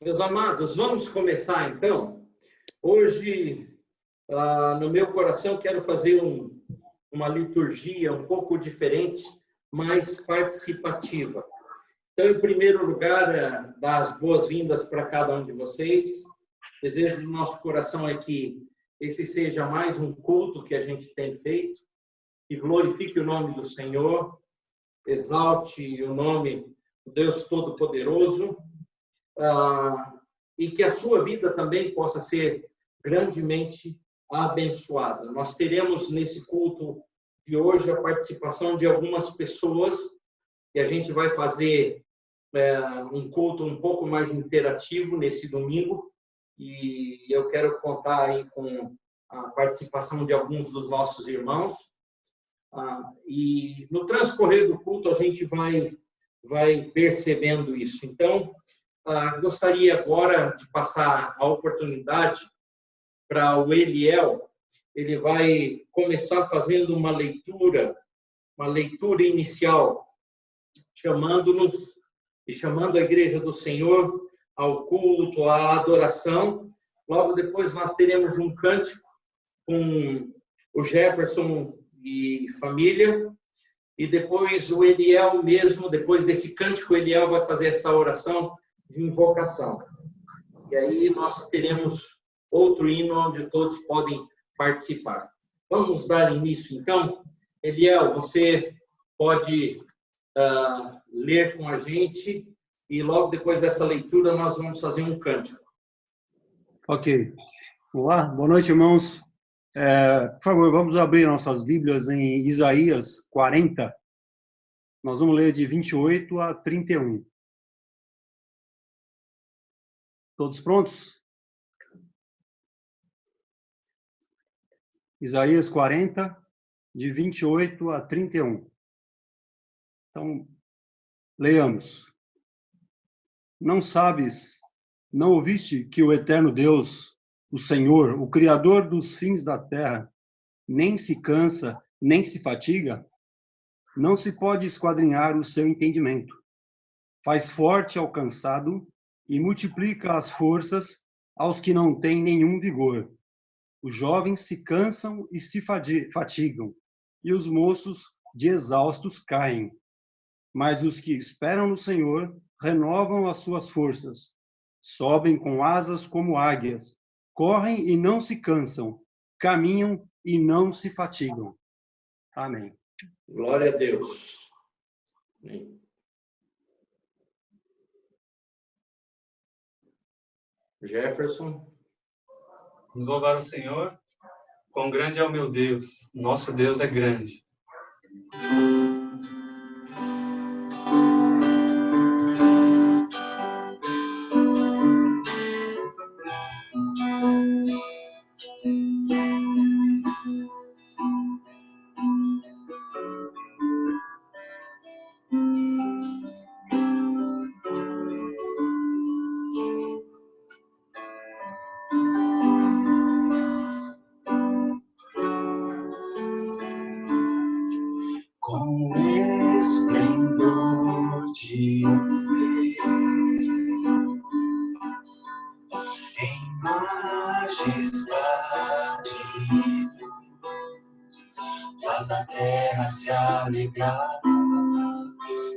Meus amados, vamos começar então. Hoje, no meu coração, quero fazer uma liturgia um pouco diferente, mais participativa. Então, em primeiro lugar, dar as boas-vindas para cada um de vocês. O desejo do nosso coração é que esse seja mais um culto que a gente tem feito, que glorifique o nome do Senhor, exalte o nome do Deus Todo-Poderoso, e que a sua vida também possa ser grandemente abençoada. Nós teremos nesse culto de hoje a participação de algumas pessoas e a gente vai fazer um culto um pouco mais interativo nesse domingo e eu quero contar aí com a participação de alguns dos nossos irmãos. E no transcorrer do culto a gente vai percebendo isso. Então, gostaria agora de passar a oportunidade para o Eliel. Ele vai começar fazendo uma leitura inicial, chamando-nos e chamando a Igreja do Senhor ao culto, à adoração. Logo depois nós teremos um cântico com o Jefferson e família, e depois o Eliel mesmo, depois desse cântico, o Eliel vai fazer essa oração de invocação. E aí nós teremos outro hino onde todos podem participar. Vamos dar início, então. Eliel, você pode ler com a gente e logo depois dessa leitura nós vamos fazer um cântico. Ok. Vamos lá? Boa noite, irmãos. Por favor, vamos abrir nossas Bíblias em Isaías 40. Nós vamos ler de 28 a 31. Todos prontos? Isaías 40, de 28 a 31. Então, leiamos. Não sabes, não ouviste que o eterno Deus, o Senhor, o Criador dos fins da terra, nem se cansa, nem se fatiga? Não se pode esquadrinhar o seu entendimento. Faz forte ao cansado e multiplica as forças aos que não têm nenhum vigor. Os jovens se cansam e se fatigam, e os moços de exaustos caem. Mas os que esperam no Senhor renovam as suas forças. Sobem com asas como águias, correm e não se cansam, caminham e não se fatigam. Amém. Glória a Deus. Amém. Jefferson. Vamos louvar o Senhor. Quão grande é o meu Deus. Nosso Deus é grande.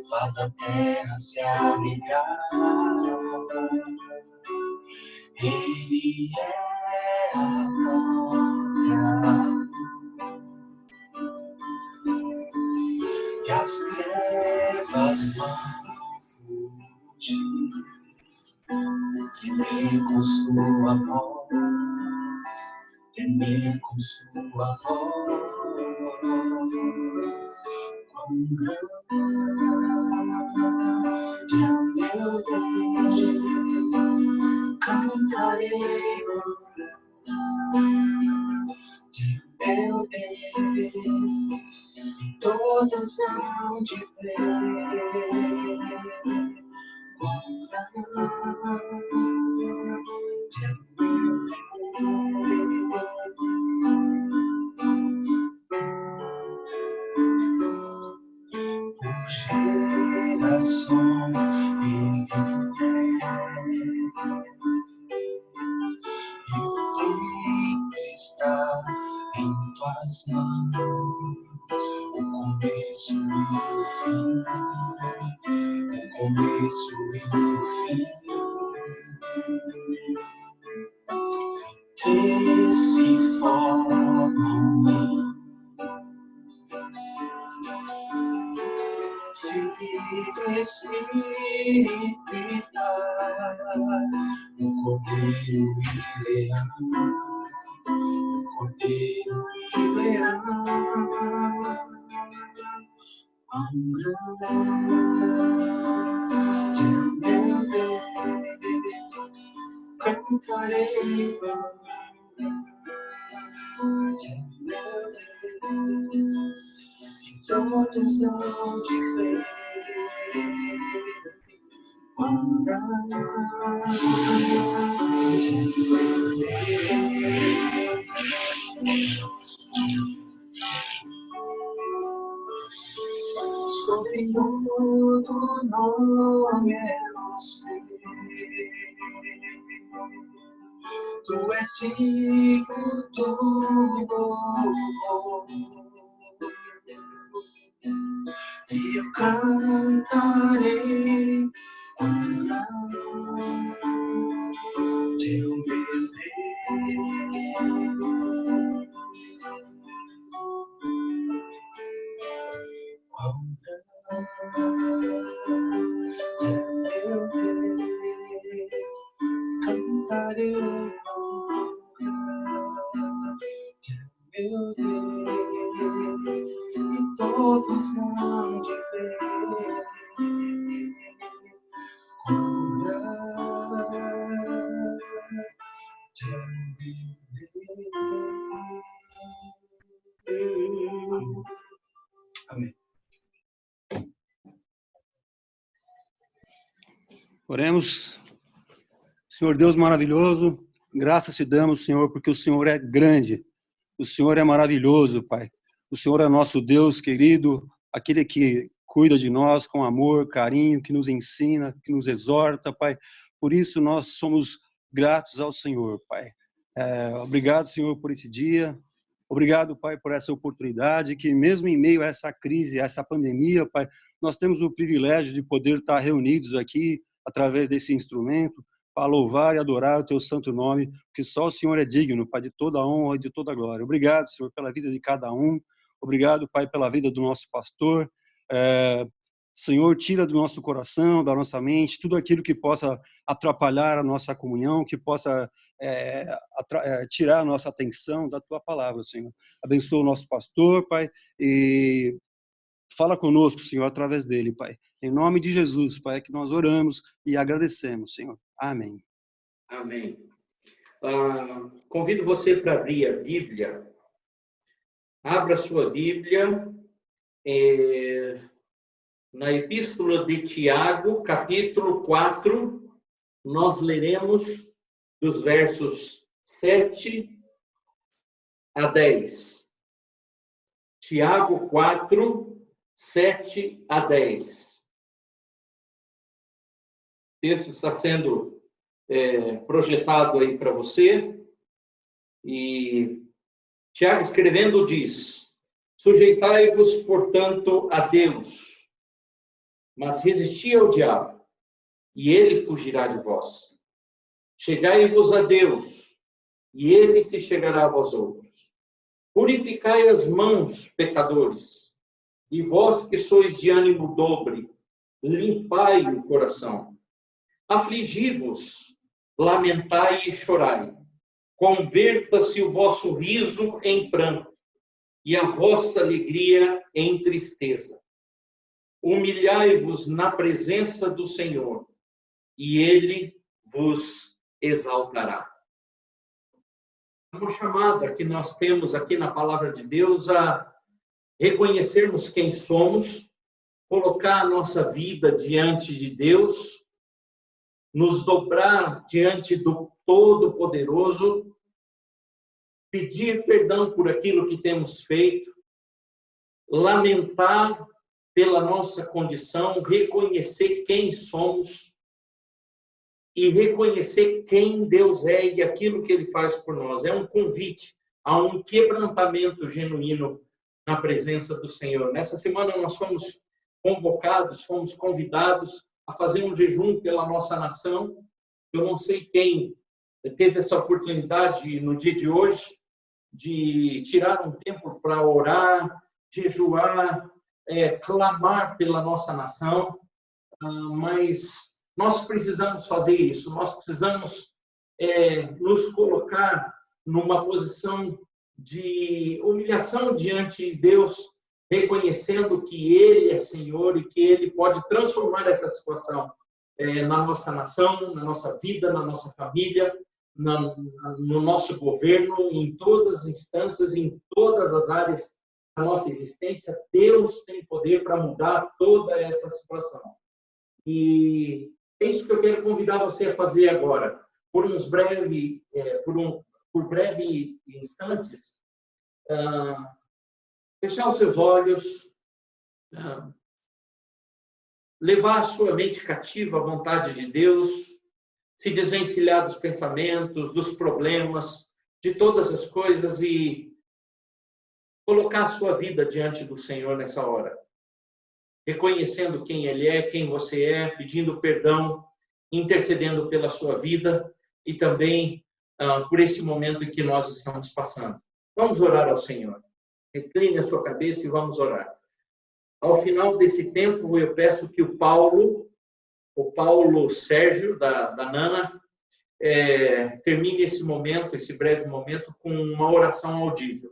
Faz a terra se alegrar. Ele é a glória e as trevas vão fugir. Temer com sua voz, temer com sua voz. Quão grande é meu Deus, cantarei de meu Deus, e todos hão de ver. Quão grande é meu Deus. Por gerações ele é tuas mãos, o começo e o fim, o começo e o fim, que se formam em Filho, Espírito e Pai, o Cordeiro e Leão, o Cordeiro e Leão, quão grande meu Deus, cantarei meu Deus, e todos hão de ver. Quão grande meu Deus, sobre todo nome é você. Tu és digno do louvor, e eu cantarei quão grande é o meu Deus, quão grande é o meu Deus, cantarei meu Deus, e todos hão de ver quão grande é meu Deus. Amém. Oremos. Senhor Deus maravilhoso, graças te damos, Senhor, porque o Senhor é grande, o Senhor é maravilhoso, Pai. O Senhor é nosso Deus querido, aquele que cuida de nós com amor, carinho, que nos ensina, que nos exorta, Pai. Por isso nós somos gratos ao Senhor, Pai. Obrigado, Senhor, por esse dia. Obrigado, Pai, por essa oportunidade, que mesmo em meio a essa crise, a essa pandemia, Pai, nós temos o privilégio de poder estar reunidos aqui, através desse instrumento, para louvar e adorar o teu santo nome, porque só o Senhor é digno, Pai, de toda a honra e de toda a glória. Obrigado, Senhor, pela vida de cada um. Obrigado, Pai, pela vida do nosso pastor. Senhor, tira do nosso coração, da nossa mente, tudo aquilo que possa atrapalhar a nossa comunhão, que possa tirar a nossa atenção da tua palavra, Senhor. Abençoa o nosso pastor, Pai, e fala conosco, Senhor, através dele, Pai. Em nome de Jesus, Pai, é que nós oramos e agradecemos, Senhor. Amém. Amém. Convido você para abrir a Bíblia. Abra sua Bíblia na Epístola de Tiago, capítulo 4. Nós leremos dos versos 7 a 10. Tiago 4, 7 a 10. O texto está sendo projetado aí para você. E Tiago, escrevendo, diz: sujeitai-vos, portanto, a Deus, mas resisti ao diabo, e ele fugirá de vós. Chegai-vos a Deus, e ele se chegará a vós outros. Purificai as mãos, pecadores, e vós que sois de ânimo dobre, limpai o coração. Afligi-vos, lamentai e chorai. Converta-se o vosso riso em pranto, e a vossa alegria em tristeza. Humilhai-vos na presença do Senhor, e ele vos exaltará. Uma chamada que nós temos aqui na palavra de Deus a reconhecermos quem somos, colocar a nossa vida diante de Deus, nos dobrar diante do Todo-Poderoso, pedir perdão por aquilo que temos feito, lamentar pela nossa condição, reconhecer quem somos e reconhecer quem Deus é e aquilo que Ele faz por nós. É um convite a um quebrantamento genuíno na presença do Senhor. Nessa semana nós fomos convocados, fomos convidados a fazer um jejum pela nossa nação. Eu não sei quem teve essa oportunidade no dia de hoje de tirar um tempo para orar, jejuar, clamar pela nossa nação, mas nós precisamos fazer isso, nós precisamos nos colocar numa posição de humilhação diante de Deus, reconhecendo que Ele é Senhor e que Ele pode transformar essa situação na nossa nação, na nossa vida, na nossa família, no nosso governo, em todas as instâncias, em todas as áreas da nossa existência. Deus tem poder para mudar toda essa situação. E é isso que eu quero convidar você a fazer agora, por breve instantes, fechar os seus olhos, levar a sua mente cativa à vontade de Deus, se desvencilhar dos pensamentos, dos problemas, de todas as coisas e colocar a sua vida diante do Senhor nessa hora, reconhecendo quem Ele é, quem você é, pedindo perdão, intercedendo pela sua vida e também por esse momento em que nós estamos passando. Vamos orar ao Senhor. Recline a sua cabeça e vamos orar. Ao final desse tempo, eu peço que o Paulo Sérgio, da Nana, termine esse momento, esse breve momento, com uma oração audível.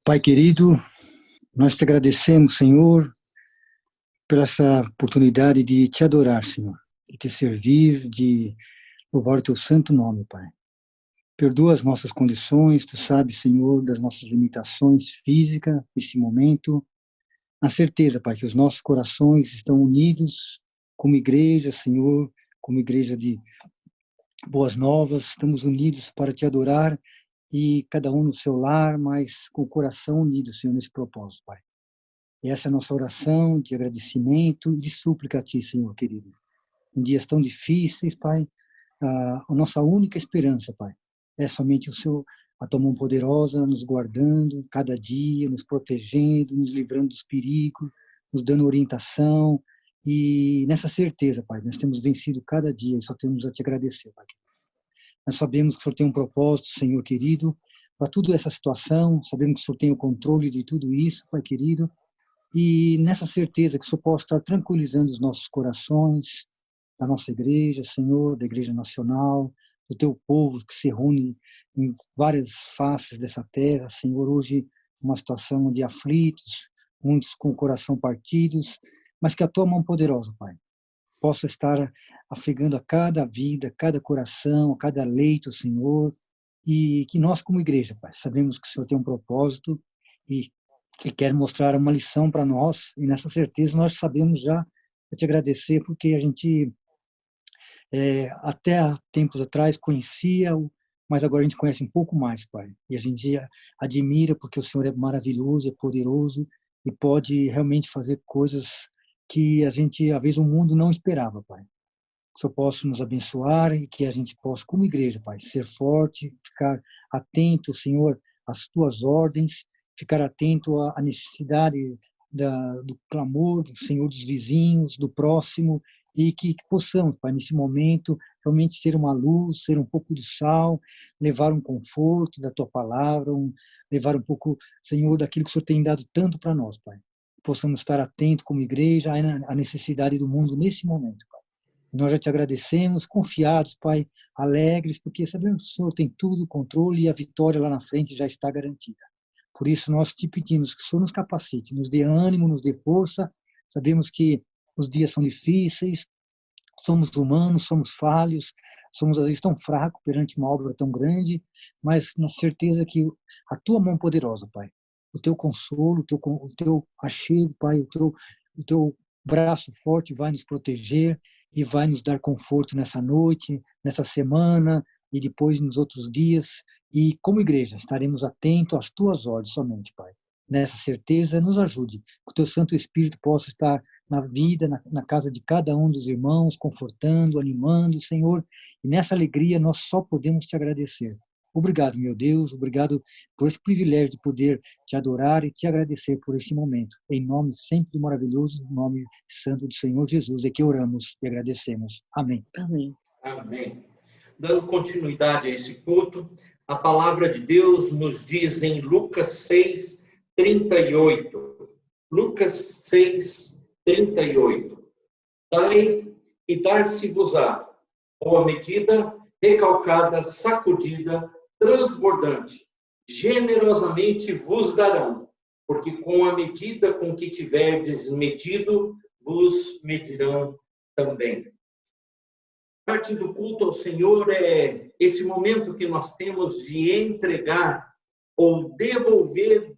Pai querido, nós te agradecemos, Senhor, por essa oportunidade de te adorar, Senhor, de te servir, de louvar o teu santo nome, Pai. Perdoa as nossas condições, tu sabes, Senhor, das nossas limitações físicas nesse momento. Na certeza, Pai, que os nossos corações estão unidos como igreja, Senhor, como igreja de boas novas, estamos unidos para te adorar e cada um no seu lar, mas com o coração unido, Senhor, nesse propósito, Pai. E essa é a nossa oração de agradecimento e de súplica a Ti, Senhor, querido. Em dias tão difíceis, Pai, a nossa única esperança, Pai, é somente a Tua mão poderosa nos guardando cada dia, nos protegendo, nos livrando dos perigos, nos dando orientação. E nessa certeza, Pai, nós temos vencido cada dia e só temos a Te agradecer, Pai. Nós sabemos que o Senhor tem um propósito, Senhor querido, para toda essa situação, sabemos que o Senhor tem o controle de tudo isso, Pai querido, e nessa certeza que o Senhor possa estar tranquilizando os nossos corações, da nossa igreja, Senhor, da Igreja Nacional, do Teu povo que se reúne em várias faces dessa terra, Senhor, hoje uma situação de aflitos, muitos com o coração partidos, mas que a Tua mão poderosa, Pai, possa estar afegando a cada vida, cada coração, a cada leito, Senhor, e que nós, como igreja, Pai, sabemos que o Senhor tem um propósito e que quer mostrar uma lição para nós, e nessa certeza nós sabemos já, eu te agradecer, porque a gente, até há tempos atrás, conhecia, mas agora a gente conhece um pouco mais, Pai, e a gente admira, porque o Senhor é maravilhoso, é poderoso, e pode realmente fazer coisas que a gente, às vezes, o mundo não esperava, Pai. Que o Senhor possa nos abençoar e que a gente possa, como igreja, Pai, ser forte, ficar atento, Senhor, às tuas ordens, ficar atento à necessidade do clamor, do Senhor, dos vizinhos, do próximo, e que possamos, Pai, nesse momento, realmente ser uma luz, ser um pouco de sal, levar um conforto da tua palavra, levar um pouco, Senhor, daquilo que o Senhor tem dado tanto para nós, Pai. Possamos estar atentos como igreja à necessidade do mundo nesse momento, Pai. Nós já te agradecemos, confiados, Pai, alegres, porque sabemos que o Senhor tem tudo, o controle, e a vitória lá na frente já está garantida. Por isso, nós te pedimos que o Senhor nos capacite, nos dê ânimo, nos dê força. Sabemos que os dias são difíceis, somos humanos, somos falhos, somos às vezes tão fracos perante uma obra tão grande, mas na certeza que a tua mão poderosa, Pai, o teu consolo, o teu achego, Pai, o teu braço forte vai nos proteger e vai nos dar conforto nessa noite, nessa semana e depois nos outros dias. E como igreja estaremos atentos às tuas ordens somente, Pai. Nessa certeza, nos ajude, que o teu Santo Espírito possa estar na vida, na casa de cada um dos irmãos, confortando, animando, Senhor. E nessa alegria nós só podemos te agradecer. Obrigado, meu Deus, obrigado por esse privilégio de poder te adorar e te agradecer por esse momento. Em nome sempre do maravilhoso, nome santo do Senhor Jesus, é que oramos e agradecemos. Amém. Amém. Amém. Dando continuidade a esse culto, a palavra de Deus nos diz em Lucas 6, 38. Lucas 6, 38. Dai e dar-se-vos-á, boa medida, recalcada, sacudida, transbordante, generosamente vos darão, porque com a medida com que tiverdes medido, vos medirão também. Parte do culto ao Senhor é esse momento que nós temos de entregar ou devolver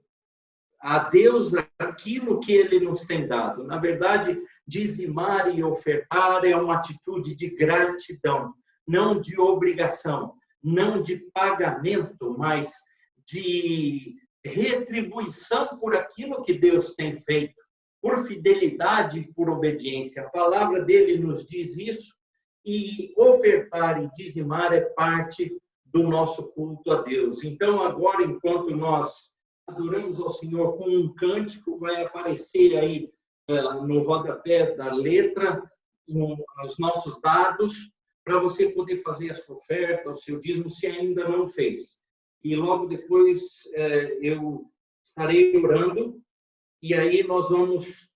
a Deus aquilo que Ele nos tem dado. Na verdade, dizimar e ofertar é uma atitude de gratidão, não de obrigação, não de pagamento, mas de retribuição por aquilo que Deus tem feito, por fidelidade e por obediência. A palavra dele nos diz isso, e ofertar e dizimar é parte do nosso culto a Deus. Então, agora, enquanto nós adoramos ao Senhor com um cântico, vai aparecer aí no rodapé da letra os nossos dados, para você poder fazer a sua oferta, o seu dízimo, se ainda não fez. E logo depois eu estarei orando, e aí nós vamos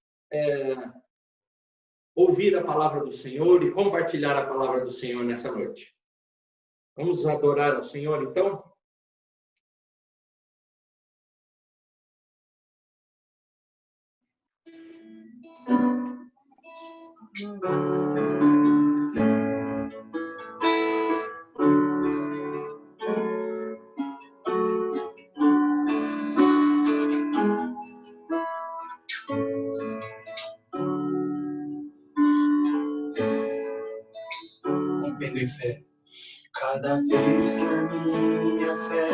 ouvir a palavra do Senhor e compartilhar a palavra do Senhor nessa noite. Vamos adorar ao Senhor, então? Rompendo em fé. Cada vez que a minha fé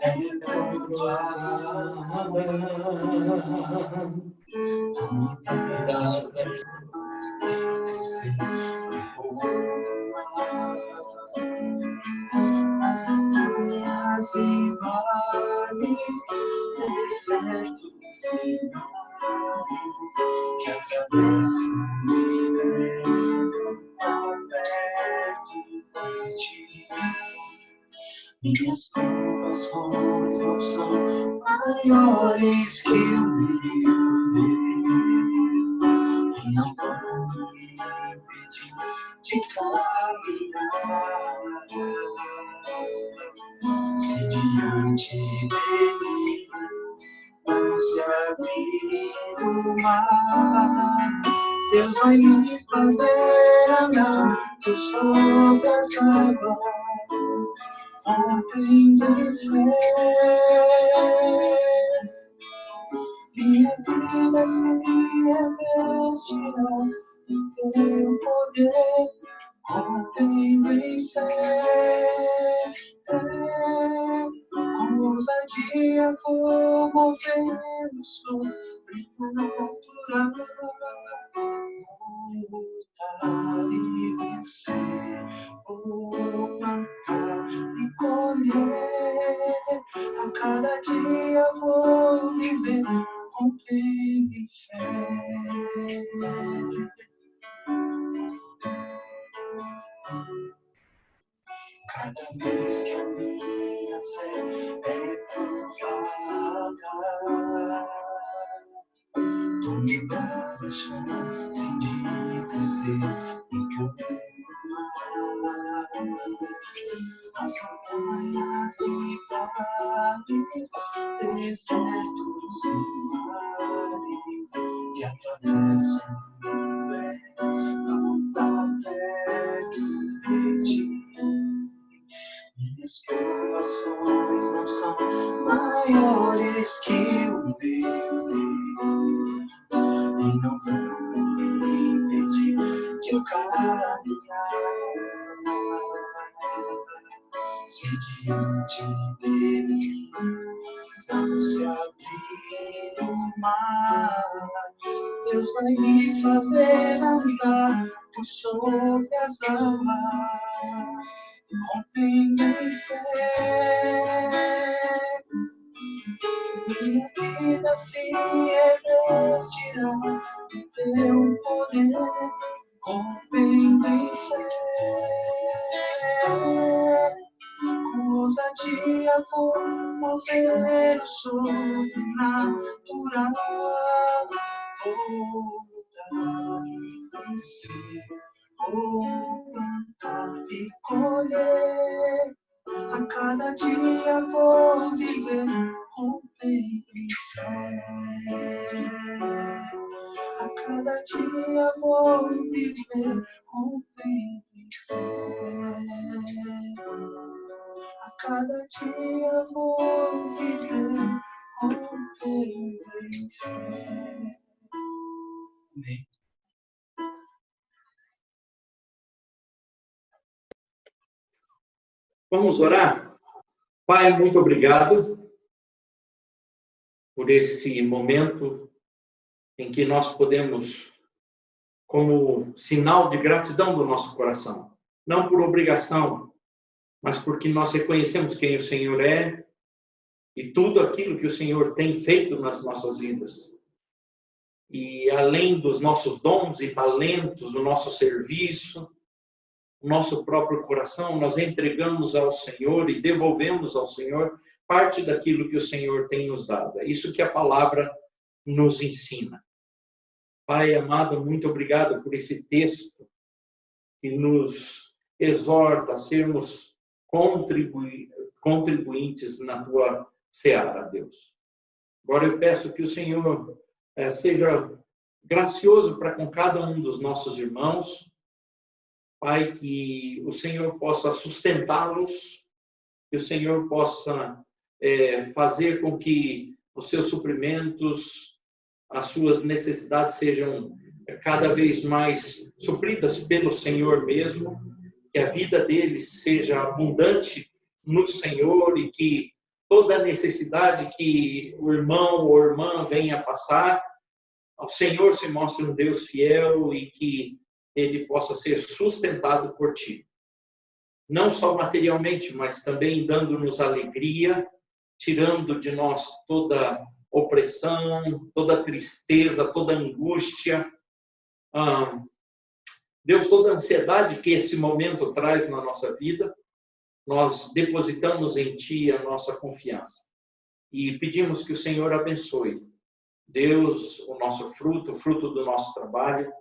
é provada, tu me dás a sofrer e crescer nas montanhas e vales, desertos e mares que atravesso e levo a perto de ti. Minhas provações não são maiores que o meu Deus, e não vão me impedir de caminhar. Se diante de mim não se abrir o mar, Deus vai me fazer andar por sobre as águas, rompendo em fé. Minha vida se revestirá do teu poder, rompendo em fé. Com ousadia vou mover o sobrenatural. Vou lutar e vencer, vou plantar e colher. A cada dia vou viver rompendo em fé. Cada vez que a minha fé é provada, tu me dás a chance de crescer e caminhar. As montanhas e vales, desertos e mares que atravessam o não tá perto de ti. Minhas provações não são maiores que o meu Deus e não vão me impedir de eu caminhar. Se diante de mim não se abrir o mar, Deus vai me fazer andar por sobre as águas, rompendo em fé. Minha vida se revestirá do teu poder, rompendo em fé. Com ousadia vou mover o sobrenatural. Vou lutar e vencer, vou plantar e colher. A cada dia vou viver rompendo em fé. A cada dia vou viver rompendo em fé. A cada dia vou viver rompendo em fé. Amém. Vamos orar? Pai, muito obrigado por esse momento em que nós podemos, como sinal de gratidão do nosso coração, não por obrigação, mas porque nós reconhecemos quem o Senhor é e tudo aquilo que o Senhor tem feito nas nossas vidas. E além dos nossos dons e talentos, o nosso serviço, o nosso próprio coração, nós entregamos ao Senhor e devolvemos ao Senhor parte daquilo que o Senhor tem nos dado. É isso que a palavra nos ensina. Pai amado, muito obrigado por esse texto que nos exorta a sermos contribuintes na tua seara, Deus. Agora eu peço que o Senhor seja gracioso para com cada um dos nossos irmãos, Pai, que o Senhor possa sustentá-los, que o Senhor possa fazer com que os seus suprimentos, as suas necessidades sejam cada vez mais supridas pelo Senhor mesmo, que a vida deles seja abundante no Senhor e que toda necessidade que o irmão ou irmã venha passar, ao Senhor se mostre um Deus fiel e que ele possa ser sustentado por ti. Não só materialmente, mas também dando-nos alegria, tirando de nós toda opressão, toda tristeza, toda angústia. Deus, toda ansiedade que esse momento traz na nossa vida, nós depositamos em ti a nossa confiança. E pedimos que o Senhor abençoe. Deus, o nosso fruto, o fruto do nosso trabalho,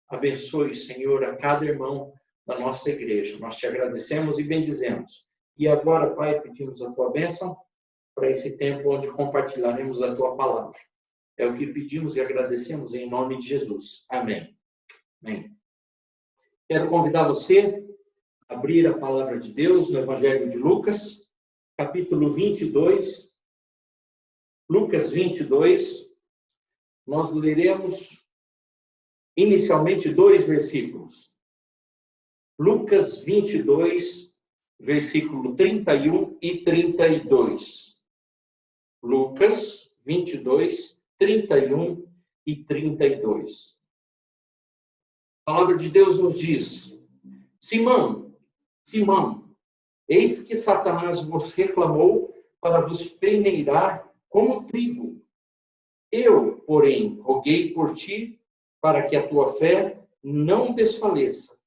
abençoe, Senhor, a cada irmão da nossa igreja. Nós te agradecemos e bendizemos. E agora, Pai, pedimos a tua bênção para esse tempo onde compartilharemos a tua palavra. É o que pedimos e agradecemos em nome de Jesus. Amém. Amém. Quero convidar você a abrir a palavra de Deus no Evangelho de Lucas, capítulo 22. Lucas 22, nós leremos inicialmente 2 versículos. Lucas 22, versículo 31 e 32. Lucas 22, 31 e 32. A palavra de Deus nos diz: Simão, Simão, eis que Satanás vos reclamou para vos peneirar como trigo. Eu, porém, roguei por ti, para que a tua fé não desfaleça.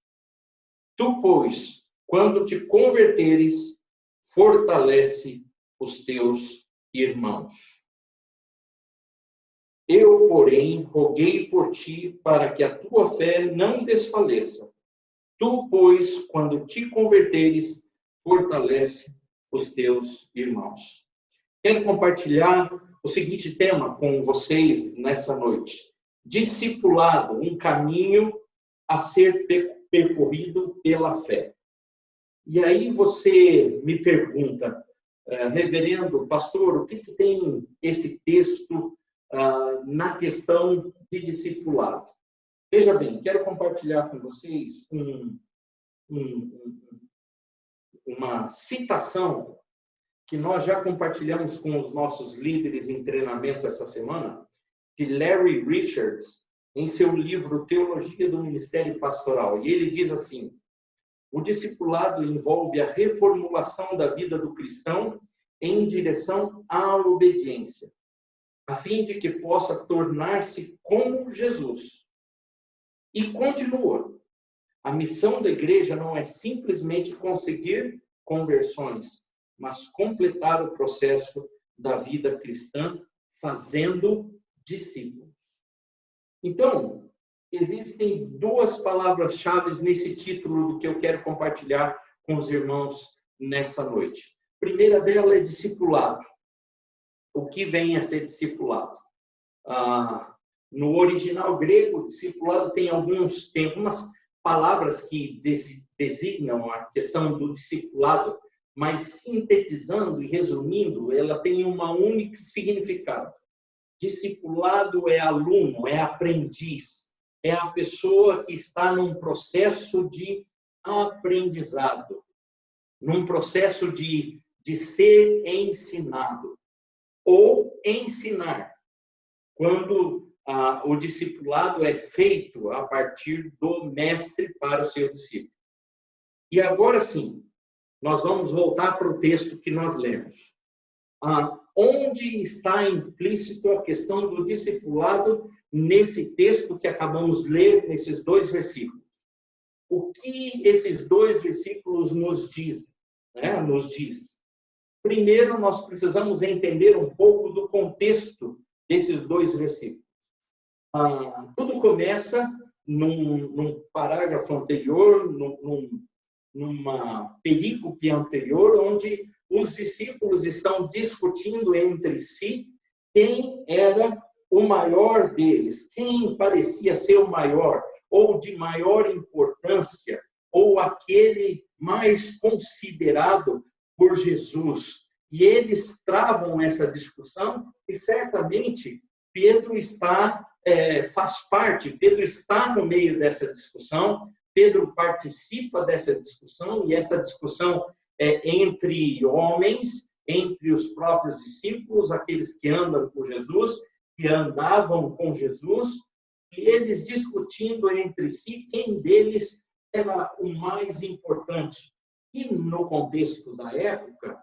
Tu, pois, quando te converteres, fortalece os teus irmãos. Eu, porém, roguei por ti, para que a tua fé não desfaleça. Tu, pois, quando te converteres, fortalece os teus irmãos. Quero compartilhar o seguinte tema com vocês nessa noite. Discipulado, um caminho a ser percorrido pela fé. E aí você me pergunta, reverendo, pastor, o que tem esse texto na questão de discipulado? Veja bem, quero compartilhar com vocês uma citação que nós já compartilhamos com os nossos líderes em treinamento essa semana, de Larry Richards, em seu livro Teologia do Ministério Pastoral. E ele diz assim: o discipulado envolve a reformulação da vida do cristão em direção à obediência, a fim de que possa tornar-se como Jesus. E continua: a missão da igreja não é simplesmente conseguir conversões, mas completar o processo da vida cristã fazendo discípulos. Então, existem 2 palavras-chave nesse título do que eu quero compartilhar com os irmãos nessa noite. A primeira dela é discipulado. O que vem a ser discipulado? No original grego, discipulado tem algumas palavras que designam a questão do discipulado, mas sintetizando e resumindo, ela tem um único significado. Discipulado é aluno, é aprendiz, é a pessoa que está num processo de aprendizado, num processo de ser ensinado, ou ensinar, quando o discipulado é feito a partir do mestre para o seu discípulo. E agora sim, nós vamos voltar para o texto que nós lemos. Onde está implícito a questão do discipulado nesse texto que acabamos de ler, nesses 2 versículos? O que esses 2 versículos nos dizem? Nos diz. Primeiro, nós precisamos entender um pouco do contexto desses 2 versículos. Tudo começa num parágrafo anterior, numa perícope anterior, onde os discípulos estão discutindo entre si quem era o maior deles, quem parecia ser o maior, ou de maior importância, ou aquele mais considerado por Jesus. E eles travam essa discussão e certamente Pedro faz parte, Pedro está no meio dessa discussão, Pedro participa dessa discussão, e essa discussão é entre homens, entre os próprios discípulos, aqueles que andam com Jesus, que andavam com Jesus, e eles discutindo entre si quem deles era o mais importante. E no contexto da época,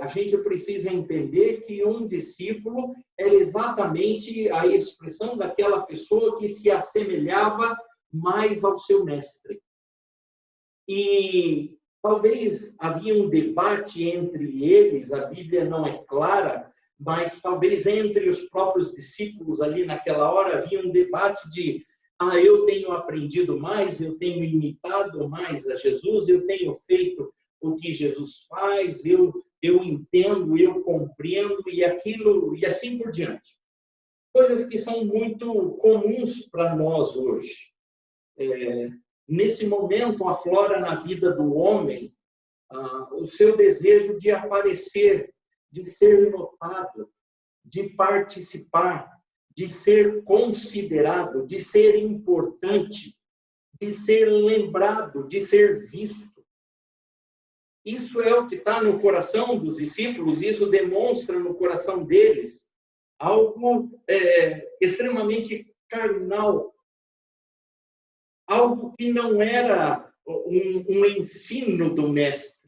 a gente precisa entender que um discípulo é exatamente a expressão daquela pessoa que se assemelhava mais ao seu mestre. E talvez havia um debate entre eles, a Bíblia não é clara, mas talvez entre os próprios discípulos ali naquela hora havia um debate de eu tenho aprendido mais, eu tenho imitado mais a Jesus, eu tenho feito o que Jesus faz, eu entendo, eu compreendo, e aquilo, e assim por diante. Coisas que são muito comuns para nós hoje. nesse momento aflora na vida do homem o seu desejo de aparecer, de ser notado, de participar, de ser considerado, de ser importante, de ser lembrado, de ser visto. Isso é o que está no coração dos discípulos, isso demonstra no coração deles algo extremamente carnal, algo que não era um ensino do mestre.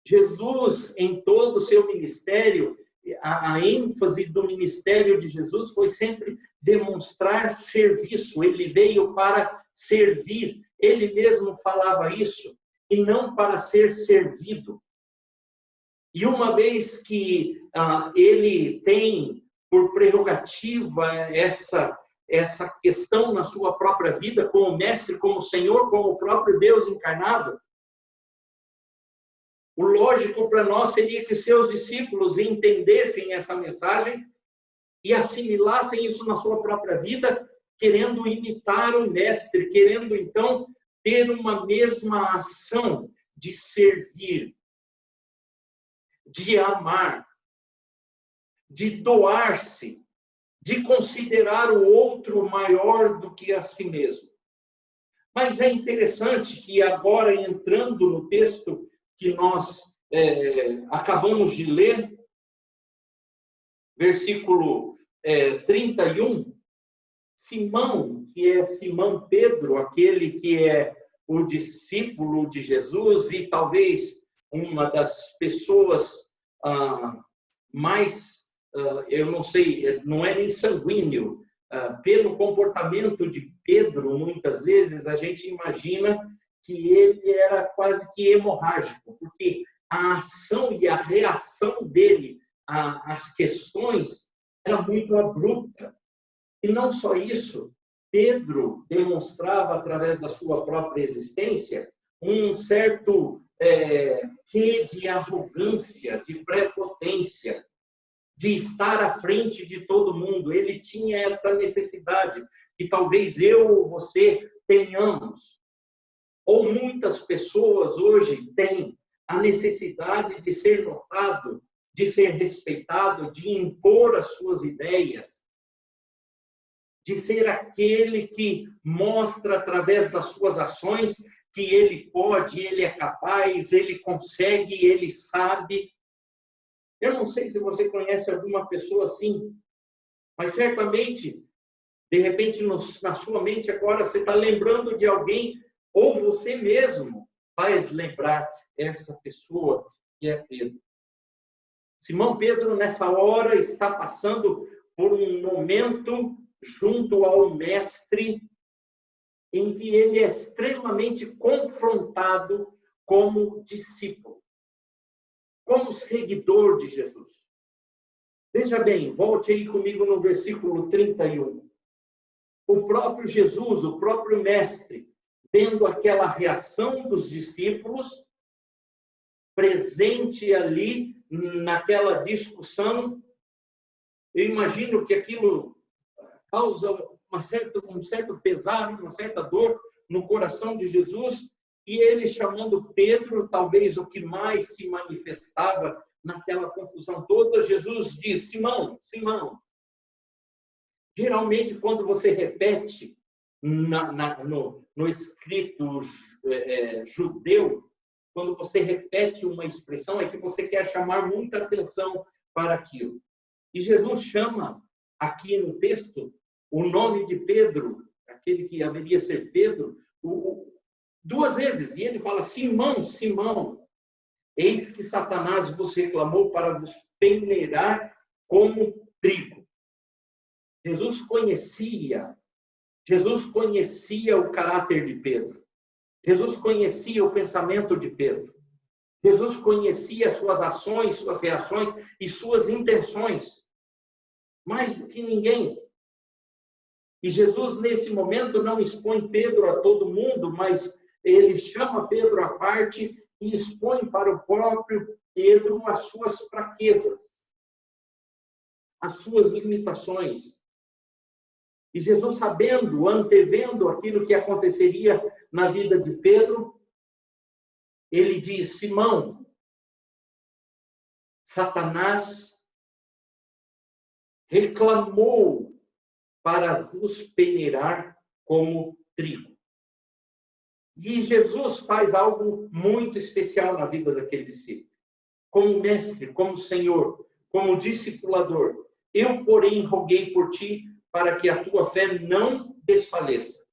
Jesus, em todo o seu ministério, a ênfase do ministério de Jesus foi sempre demonstrar serviço. Ele veio para servir. Ele mesmo falava isso, e não para ser servido. E uma vez que ele tem por prerrogativa essa questão na sua própria vida, como mestre, como Senhor, como o próprio Deus encarnado, o lógico para nós seria que seus discípulos entendessem essa mensagem e assimilassem isso na sua própria vida, querendo imitar o mestre, querendo então ter uma mesma ação de servir, de amar, de doar-se, de considerar o outro maior do que a si mesmo. Mas é interessante que agora, entrando no texto que nós acabamos de ler, versículo 31, Simão, que é Simão Pedro, aquele que é o discípulo de Jesus e talvez uma das pessoas mais, eu não sei, não é nem sanguíneo, pelo comportamento de Pedro, muitas vezes a gente imagina que ele era quase que hemorrágico, porque a ação e a reação dele às questões era muito abrupta. E não só isso, Pedro demonstrava, através da sua própria existência, um certo quê de arrogância, de prepotência, de estar à frente de todo mundo. Ele tinha essa necessidade, que talvez eu ou você tenhamos, ou muitas pessoas hoje têm, a necessidade de ser notado, de ser respeitado, de impor as suas ideias, de ser aquele que mostra através das suas ações que ele pode, ele é capaz, ele consegue, ele sabe. Eu não sei se você conhece alguma pessoa assim, mas certamente, de repente, na sua mente agora, você está lembrando de alguém, ou você mesmo faz lembrar essa pessoa que é Pedro. Simão Pedro, nessa hora, está passando por um momento junto ao mestre em que ele é extremamente confrontado como discípulo, como seguidor de Jesus. Veja bem, volte aí comigo no versículo 31. O próprio Jesus, o próprio mestre, vendo aquela reação dos discípulos, presente ali naquela discussão, eu imagino que aquilo causa um certo pesar, uma certa dor no coração de Jesus, e ele chamando Pedro, talvez o que mais se manifestava naquela confusão toda, Jesus diz: Simão, Simão. Geralmente, quando você repete no escrito judeu, quando você repete uma expressão, é que você quer chamar muita atenção para aquilo. E Jesus chama aqui no texto o nome de Pedro, aquele que haveria ser Pedro, duas vezes. E ele fala: Simão, Simão, eis que Satanás vos reclamou para vos peneirar como trigo. Jesus conhecia o caráter de Pedro. Jesus conhecia o pensamento de Pedro. Jesus conhecia suas ações, suas reações e suas intenções. Mais do que ninguém. E Jesus, nesse momento, não expõe Pedro a todo mundo, mas ele chama Pedro à parte e expõe para o próprio Pedro as suas fraquezas, as suas limitações. E Jesus, sabendo, antevendo aquilo que aconteceria na vida de Pedro, ele diz: Simão, Satanás reclamou para vos peneirar como trigo. E Jesus faz algo muito especial na vida daquele discípulo. Como mestre, como Senhor, como discipulador. Eu, porém, roguei por ti para que a tua fé não desfaleça.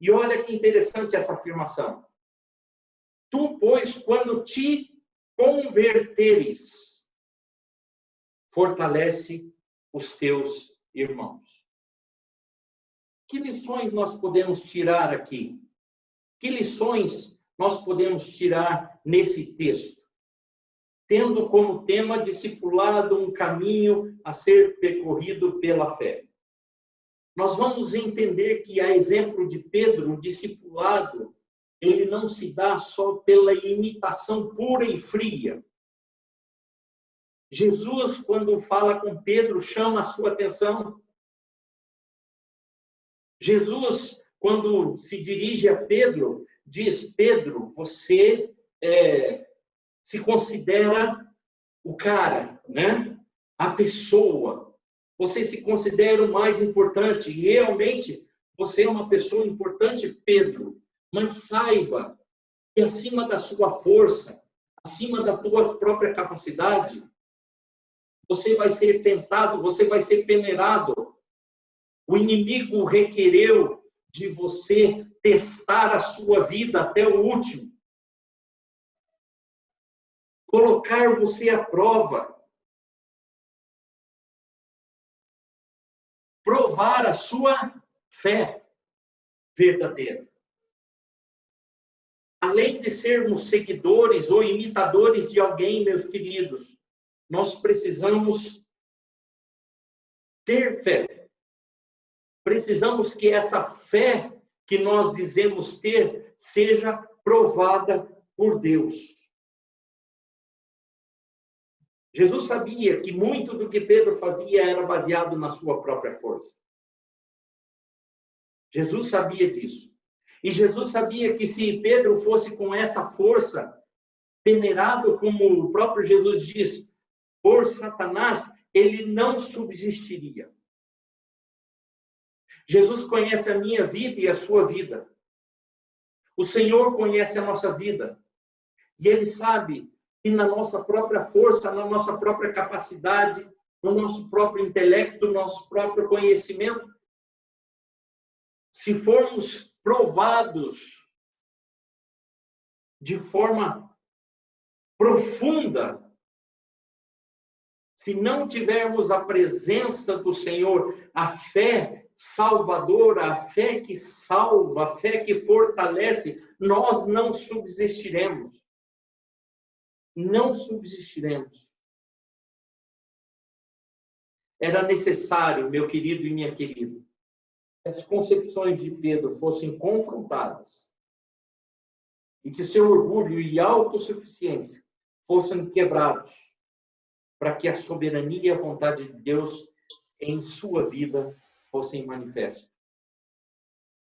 E olha que interessante essa afirmação. Tu, pois, quando te converteres, fortalece os teus irmãos. Que lições nós podemos tirar aqui? Que lições nós podemos tirar nesse texto? Tendo como tema discipulado, um caminho a ser percorrido pela fé. Nós vamos entender que, a exemplo de Pedro, o discipulado, ele não se dá só pela imitação pura e fria. Jesus, quando fala com Pedro, chama a sua atenção. Jesus, quando se dirige a Pedro, diz: Pedro, você se considera o cara, né? A pessoa. Você se considera o mais importante. E realmente, você é uma pessoa importante, Pedro. Mas saiba que acima da sua força, acima da tua própria capacidade, você vai ser tentado, você vai ser peneirado. O inimigo requereu de você testar a sua vida até o último. Colocar você à prova. Provar a sua fé verdadeira. Além de sermos seguidores ou imitadores de alguém, meus queridos, nós precisamos ter fé. Precisamos que essa fé que nós dizemos ter seja provada por Deus. Jesus sabia que muito do que Pedro fazia era baseado na sua própria força. Jesus sabia disso. E Jesus sabia que se Pedro fosse com essa força, peneirado, como o próprio Jesus diz, por Satanás, ele não subsistiria. Jesus conhece a minha vida e a sua vida. O Senhor conhece a nossa vida. E Ele sabe que na nossa própria força, na nossa própria capacidade, no nosso próprio intelecto, no nosso próprio conhecimento, se formos provados de forma profunda, se não tivermos a presença do Senhor, a fé salvadora, a fé que salva, a fé que fortalece, nós não subsistiremos. Não subsistiremos. Era necessário, meu querido e minha querida, que as concepções de Pedro fossem confrontadas e que seu orgulho e autossuficiência fossem quebrados para que a soberania e a vontade de Deus em sua vida fossem manifestas.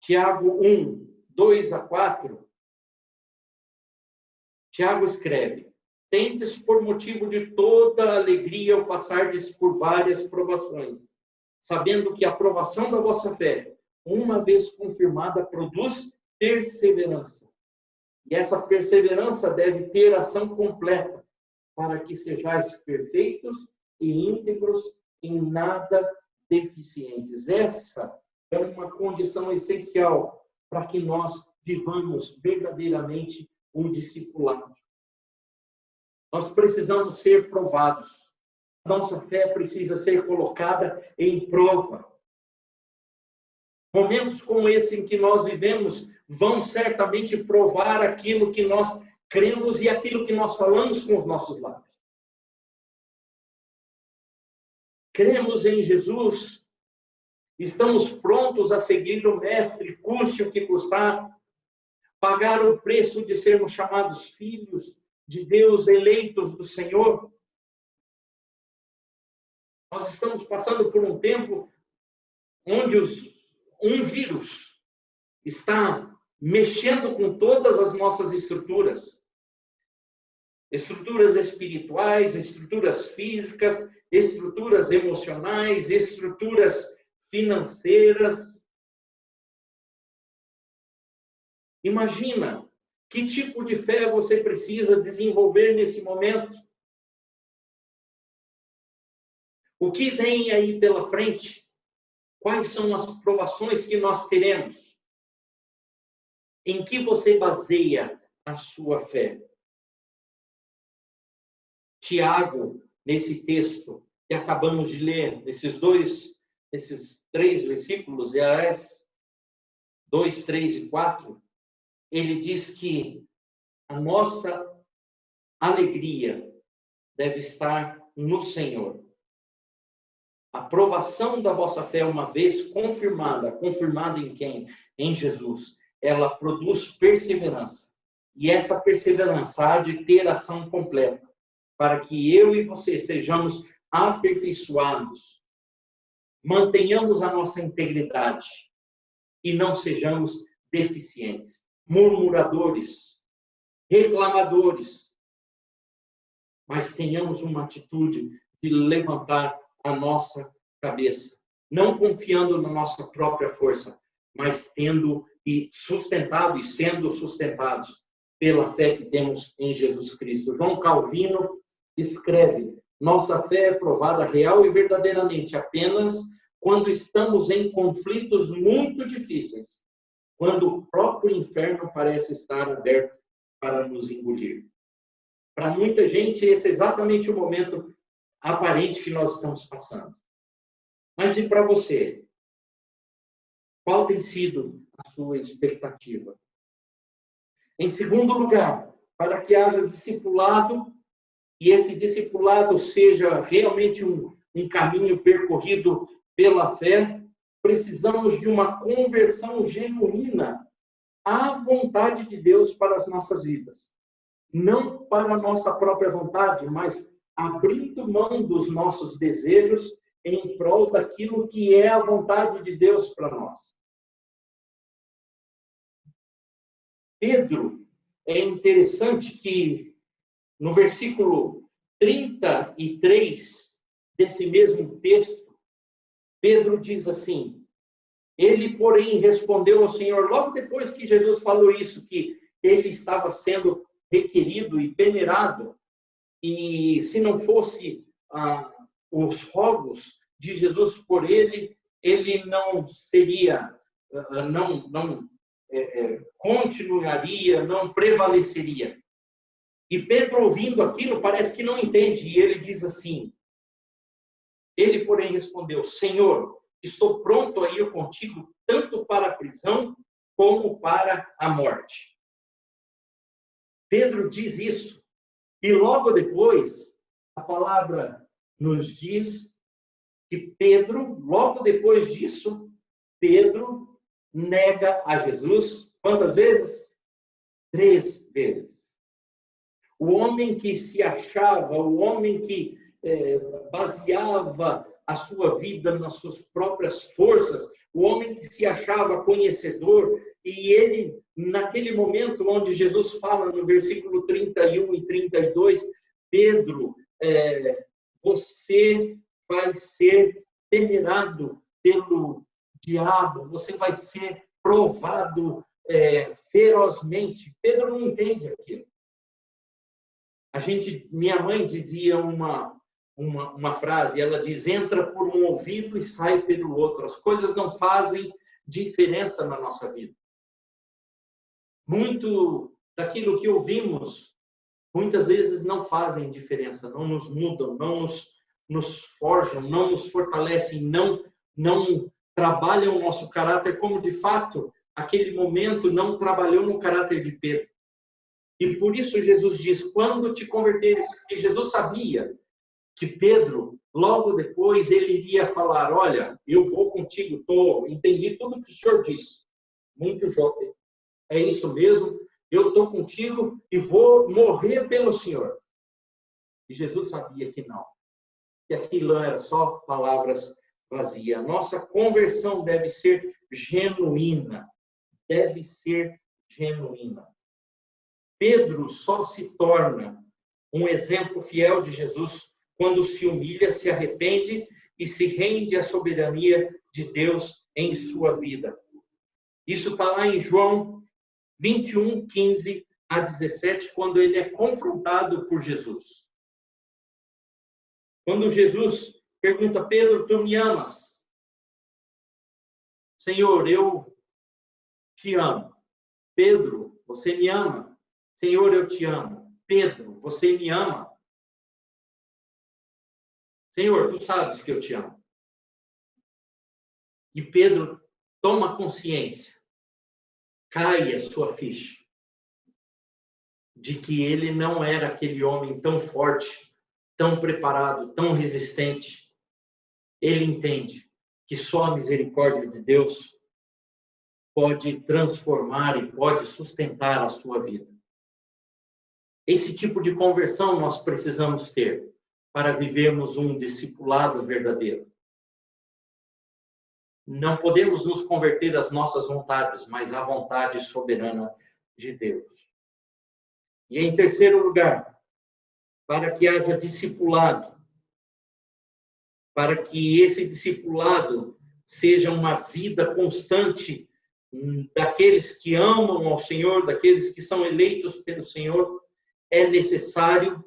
Tiago 1, 2 a 4, Tiago escreve: tendes por motivo de toda alegria ao passardes por várias provações, sabendo que a provação da vossa fé, uma vez confirmada, produz perseverança. E essa perseverança deve ter ação completa, para que sejais perfeitos e íntegros, em nada deficientes. Essa é uma condição essencial para que nós vivamos verdadeiramente um discipulado. Nós precisamos ser provados. Nossa fé precisa ser colocada em prova. Momentos como esse em que nós vivemos vão certamente provar aquilo que nós cremos e aquilo que nós falamos com os nossos lábios. Cremos em Jesus, estamos prontos a seguir o Mestre, custe o que custar, pagar o preço de sermos chamados filhos de Deus, eleitos do Senhor. Nós estamos passando por um tempo onde um vírus está mexendo com todas as nossas estruturas espirituais, estruturas físicas, estruturas emocionais, estruturas financeiras. Imagina que tipo de fé você precisa desenvolver nesse momento. O que vem aí pela frente? Quais são as provações que nós teremos? Em que você baseia a sua fé? Tiago, nesse texto que acabamos de ler, esses 3 versículos, aliás, 2, 3 e 4, ele diz que a nossa alegria deve estar no Senhor. A provação da vossa fé, uma vez confirmada em quem? Em Jesus, ela produz perseverança. E essa perseverança há de ter ação completa, para que eu e você sejamos aperfeiçoados, mantenhamos a nossa integridade e não sejamos deficientes, murmuradores, reclamadores, mas tenhamos uma atitude de levantar a nossa cabeça, não confiando na nossa própria força, mas tendo e sustentado e sendo sustentados pela fé que temos em Jesus Cristo. João Calvino escreve: nossa fé é provada real e verdadeiramente apenas quando estamos em conflitos muito difíceis, quando o próprio inferno parece estar aberto para nos engolir. Para muita gente, esse é exatamente o momento aparente que nós estamos passando. Mas e para você? Qual tem sido a sua expectativa? Em segundo lugar, para que haja discipulado, e esse discipulado seja realmente um caminho percorrido pela fé, precisamos de uma conversão genuína à vontade de Deus para as nossas vidas. Não para a nossa própria vontade, mas abrindo mão dos nossos desejos em prol daquilo que é a vontade de Deus para nós. Pedro, é interessante que no versículo 33 desse mesmo texto, Pedro diz assim: ele, porém, respondeu ao Senhor, logo depois que Jesus falou isso, que ele estava sendo requerido e peneirado, e se não fosse os rogos de Jesus por ele, ele não seria, não continuaria, não prevaleceria. E Pedro, ouvindo aquilo, parece que não entende, e ele diz assim, ele, porém, respondeu: Senhor, estou pronto a ir contigo, tanto para a prisão, como para a morte. Pedro diz isso, e logo depois, a palavra nos diz que Pedro, logo depois disso, Pedro nega a Jesus, quantas vezes? 3 vezes. O homem que se achava, o homem que baseava a sua vida nas suas próprias forças, o homem que se achava conhecedor, e ele, naquele momento onde Jesus fala no versículo 31 e 32, Pedro, você vai ser peneirado pelo diabo, você vai ser provado ferozmente. Pedro não entende aquilo. Minha mãe dizia uma frase, ela diz: entra por um ouvido e sai pelo outro. As coisas não fazem diferença na nossa vida. Muito daquilo que ouvimos, muitas vezes não fazem diferença, não nos mudam, não nos forjam, não nos fortalecem, não trabalham o nosso caráter, como de fato aquele momento não trabalhou no caráter de Pedro. E por isso Jesus diz: quando te converteres, que Jesus sabia que Pedro, logo depois, ele iria falar: olha, eu vou contigo, entendi tudo que o Senhor disse. Muito jovem. É isso mesmo, eu estou contigo e vou morrer pelo Senhor. E Jesus sabia que não. Que aquilo eram só palavras vazia. A nossa conversão deve ser genuína. Deve ser genuína. Pedro só se torna um exemplo fiel de Jesus quando se humilha, se arrepende e se rende à soberania de Deus em sua vida. Isso está lá em João 21, 15 a 17, quando ele é confrontado por Jesus. Quando Jesus pergunta: Pedro, tu me amas? Senhor, eu te amo. Pedro, você me ama? Senhor, eu te amo. Pedro, você me ama? Senhor, tu sabes que eu te amo. E Pedro toma consciência, cai a sua ficha, de que ele não era aquele homem tão forte, tão preparado, tão resistente. Ele entende que só a misericórdia de Deus pode transformar e pode sustentar a sua vida. Esse tipo de conversão nós precisamos ter para vivermos um discipulado verdadeiro. Não podemos nos converter às nossas vontades, mas à vontade soberana de Deus. E em terceiro lugar, para que haja discipulado, para que esse discipulado seja uma vida constante daqueles que amam ao Senhor, daqueles que são eleitos pelo Senhor, é necessário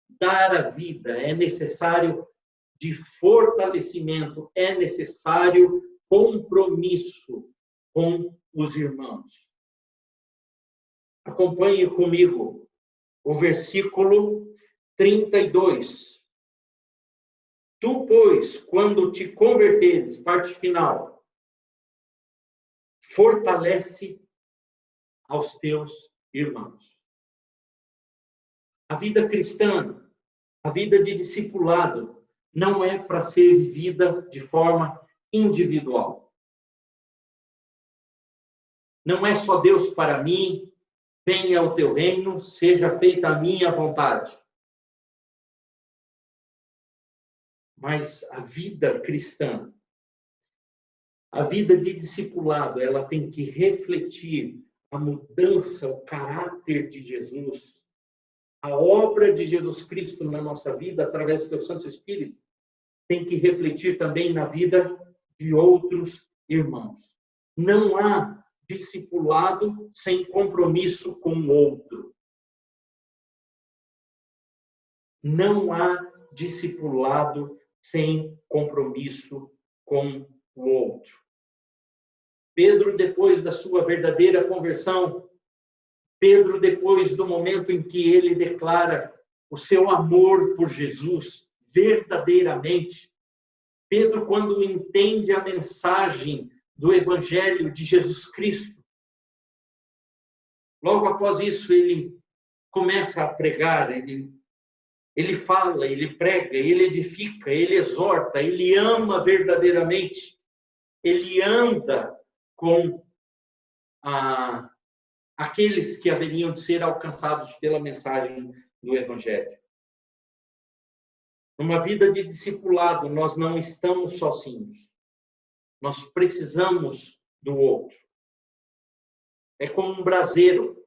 dar a vida, é necessário de fortalecimento, é necessário compromisso com os irmãos. Acompanhe comigo o versículo 32. Tu, pois, quando te converteres, parte final, fortalece aos teus irmãos. A vida cristã, a vida de discipulado, não é para ser vivida de forma individual. Não é só Deus para mim, venha o teu reino, seja feita a minha vontade. Mas a vida cristã, a vida de discipulado, ela tem que refletir a mudança, o caráter de Jesus, a obra de Jesus Cristo na nossa vida, através do teu Santo Espírito, tem que refletir também na vida de outros irmãos. Não há discipulado sem compromisso com o outro. Não há discipulado sem compromisso com o outro. Pedro, depois da sua verdadeira conversão, Pedro, depois do momento em que ele declara o seu amor por Jesus verdadeiramente, Pedro, quando entende a mensagem do Evangelho de Jesus Cristo, logo após isso ele começa a pregar, ele fala, ele prega, ele edifica, ele exorta, ele ama verdadeiramente, ele anda com aqueles que haveriam de ser alcançados pela mensagem do Evangelho. Numa vida de discipulado, nós não estamos sozinhos. Nós precisamos do outro. É como um braseiro.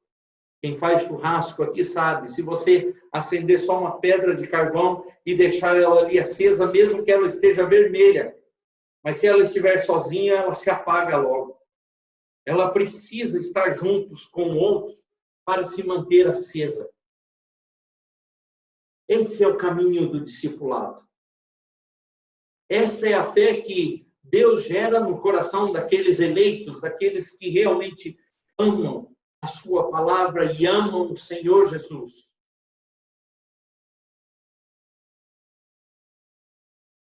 Quem faz churrasco aqui sabe, se você acender só uma pedra de carvão e deixar ela ali acesa, mesmo que ela esteja vermelha, mas se ela estiver sozinha, ela se apaga logo. Ela precisa estar juntos com o outro para se manter acesa. Esse é o caminho do discipulado. Essa é a fé que Deus gera no coração daqueles eleitos, daqueles que realmente amam a sua palavra e amam o Senhor Jesus.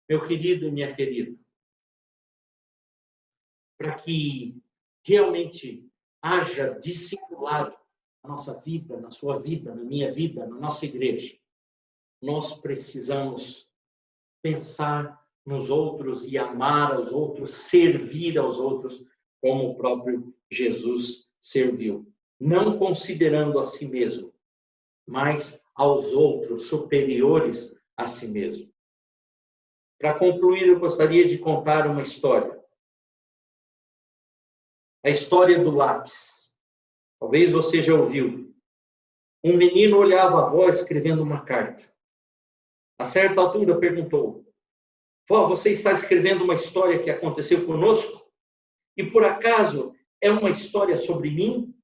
Meu querido e minha querida, para que realmente haja discipulado na nossa vida, na sua vida, na minha vida, na nossa igreja, nós precisamos pensar nos outros e amar aos outros, servir aos outros, como o próprio Jesus serviu. Não considerando a si mesmo, mas aos outros superiores a si mesmo. Para concluir, eu gostaria de contar uma história. A história do lápis. Talvez você já ouviu. Um menino olhava a avó escrevendo uma carta. A certa altura perguntou: vó, você está escrevendo uma história que aconteceu conosco? E por acaso é uma história sobre mim?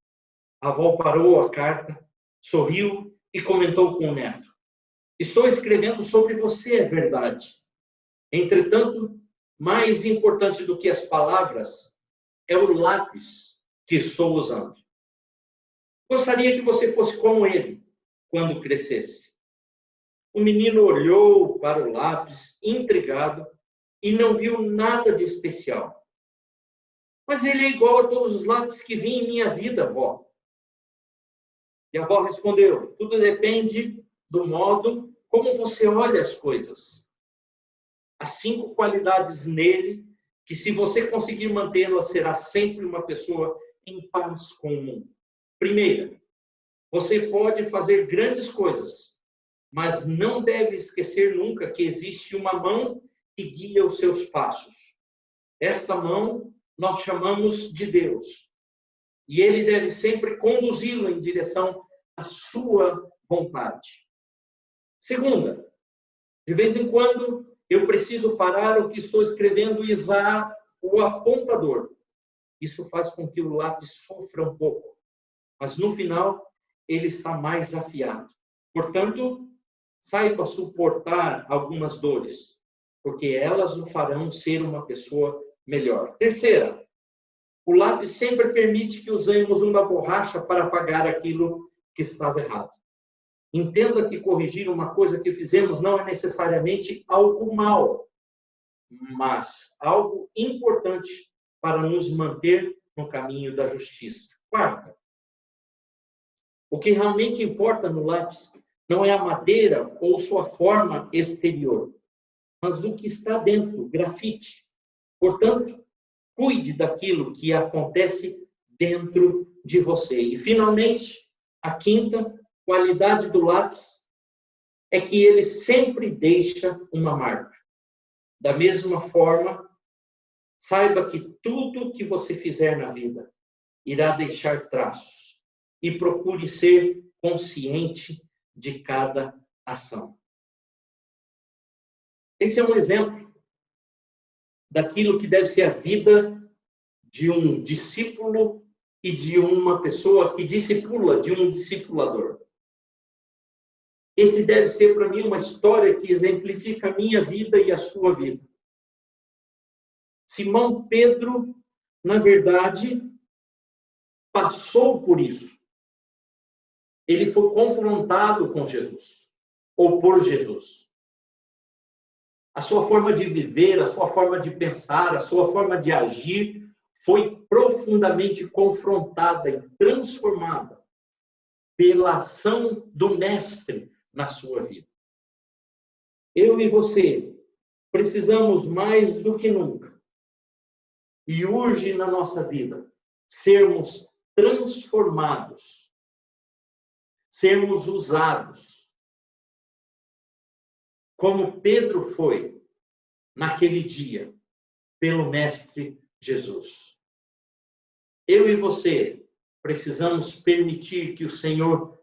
A avó parou a carta, sorriu e comentou com o neto: estou escrevendo sobre você, é verdade. Entretanto, mais importante do que as palavras é o lápis que estou usando. Gostaria que você fosse como ele quando crescesse. O menino olhou para o lápis, intrigado, e não viu nada de especial. Mas ele é igual a todos os lápis que vi em minha vida, vó. E a avó respondeu: tudo depende do modo como você olha as coisas. Há 5 qualidades nele que, se você conseguir mantê-las, será sempre uma pessoa em paz com o mundo. Primeira, você pode fazer grandes coisas, mas não deve esquecer nunca que existe uma mão que guia os seus passos. Esta mão nós chamamos de Deus. E ele deve sempre conduzi-lo em direção à sua vontade. Segunda, de vez em quando eu preciso parar o que estou escrevendo e usar o apontador. Isso faz com que o lápis sofra um pouco, mas no final ele está mais afiado. Portanto, saiba suportar algumas dores, porque elas o farão ser uma pessoa melhor. Terceira, o lápis sempre permite que usemos uma borracha para apagar aquilo que estava errado. Entenda que corrigir uma coisa que fizemos não é necessariamente algo mal, mas algo importante para nos manter no caminho da justiça. Quarta, o que realmente importa no lápis não é a madeira ou sua forma exterior, mas o que está dentro, grafite. Portanto, cuide daquilo que acontece dentro de você. E, finalmente, a quinta qualidade do lápis é que ele sempre deixa uma marca. Da mesma forma, saiba que tudo que você fizer na vida irá deixar traços. E procure ser consciente de cada ação. Esse é um exemplo daquilo que deve ser a vida de um discípulo e de uma pessoa que discipula, de um discipulador. Esse deve ser para mim uma história que exemplifica a minha vida e a sua vida. Simão Pedro, na verdade, passou por isso. Ele foi confrontado com Jesus, ou por Jesus. A sua forma de viver, a sua forma de pensar, a sua forma de agir foi profundamente confrontada e transformada pela ação do Mestre na sua vida. Eu e você precisamos mais do que nunca, e urge na nossa vida, sermos transformados, sermos usados, como Pedro foi naquele dia, pelo Mestre Jesus. Eu e você precisamos permitir que o Senhor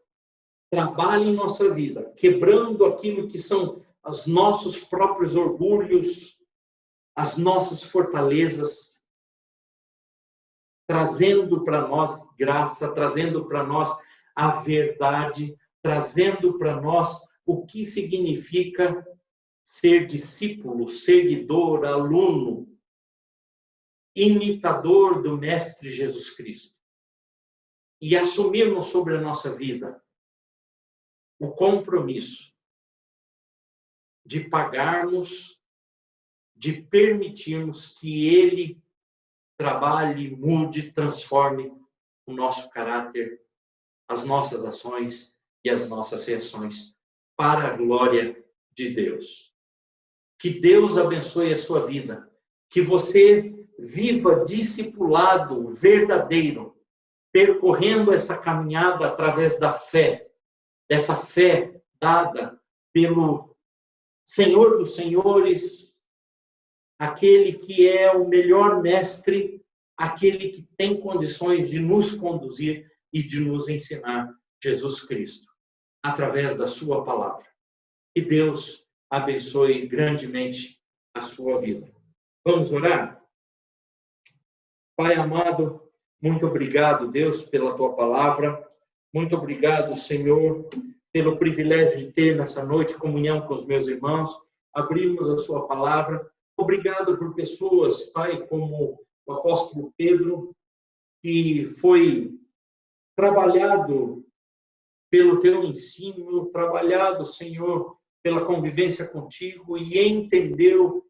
trabalhe em nossa vida, quebrando aquilo que são os nossos próprios orgulhos, as nossas fortalezas, trazendo para nós graça, trazendo para nós a verdade, trazendo para nós o que significa ser discípulo, seguidor, aluno, imitador do Mestre Jesus Cristo. E assumirmos sobre a nossa vida o compromisso de pagarmos, de permitirmos que Ele trabalhe, mude, transforme o nosso caráter, as nossas ações e as nossas reações para a glória de Deus. Que Deus abençoe a sua vida, que você viva discipulado verdadeiro, percorrendo essa caminhada através da fé, dessa fé dada pelo Senhor dos Senhores, aquele que é o melhor mestre, aquele que tem condições de nos conduzir e de nos ensinar, Jesus Cristo, através da sua palavra. Que Deus abençoe grandemente a sua vida. Vamos orar? Pai amado, muito obrigado, Deus, pela tua palavra. Muito obrigado, Senhor, pelo privilégio de ter nessa noite comunhão com os meus irmãos. Abrimos a sua palavra. Obrigado por pessoas, Pai, como o apóstolo Pedro, que foi trabalhado pelo teu ensino, trabalhado, Senhor, pela convivência contigo e entendeu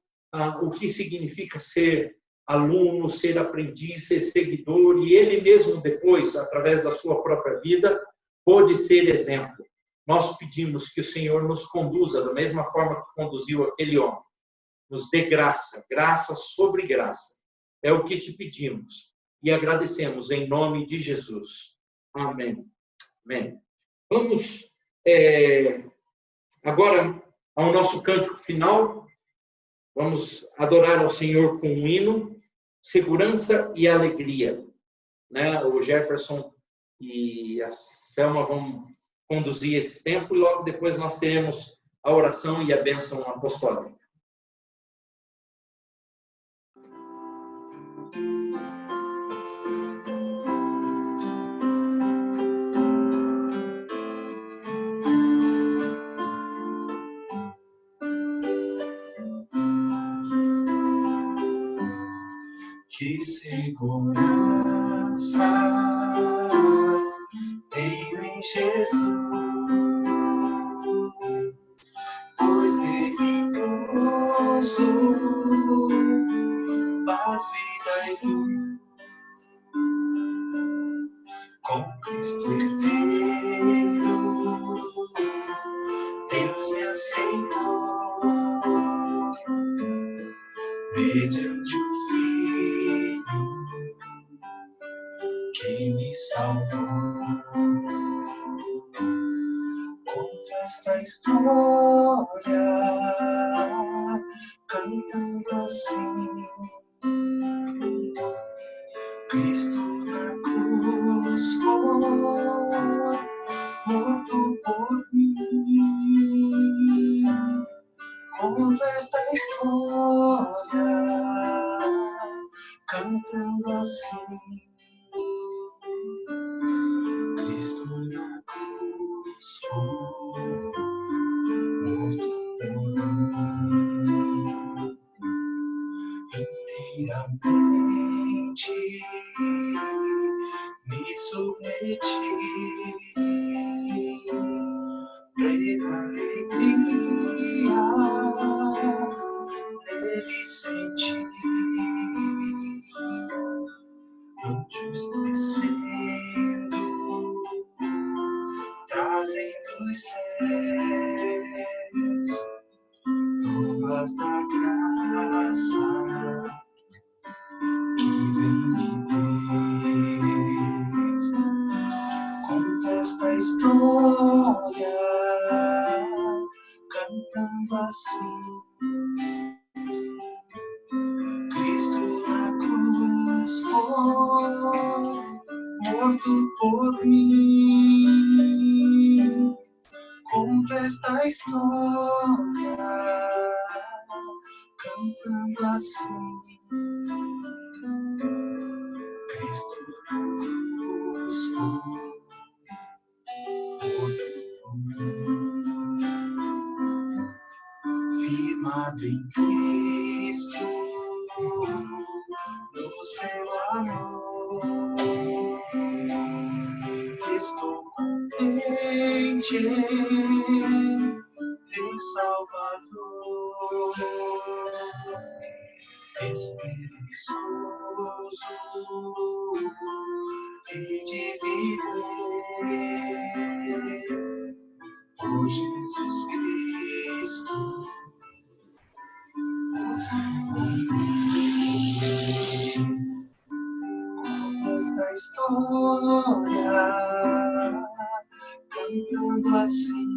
o que significa ser aluno, ser aprendiz, ser seguidor, e ele mesmo depois, através da sua própria vida, pôde ser exemplo. Nós pedimos que o Senhor nos conduza da mesma forma que conduziu aquele homem. Nos dê graça, graça sobre graça. É o que te pedimos e agradecemos em nome de Jesus. Amém. Amém. Vamos agora ao nosso cântico final. Vamos adorar ao Senhor com um hino, segurança e alegria. Né? O Jefferson e a Selma vão conduzir esse tempo e logo depois nós teremos a oração e a bênção apostólica. Que segurança tenho em Jesus, pois nele pouso paz, vida e luz. Com Cristo herdeiro, Deus me aceitou, mediante o Filho que me salvou. Conto esta história cantando assim: Cristo na cruz foi morto por mim. Conto esta história cantando assim: Cristo na cruz foi morto por mim. Inteiramente me submeti, plena alegria nele senti, anjos descendo, trazendo os céus, novas da graça que vem de Deus. Conto esta história cantando assim: Cristo na cruz foi morto por mim. Conto esta história cantando assim: Cristo na cruz foi morto por mim. Firmado em Cristo, no seu amor, estou contente em Deus Salvador, esperançoso e de viver por Jesus Cristo, o Senhor. Conto esta história cantando assim: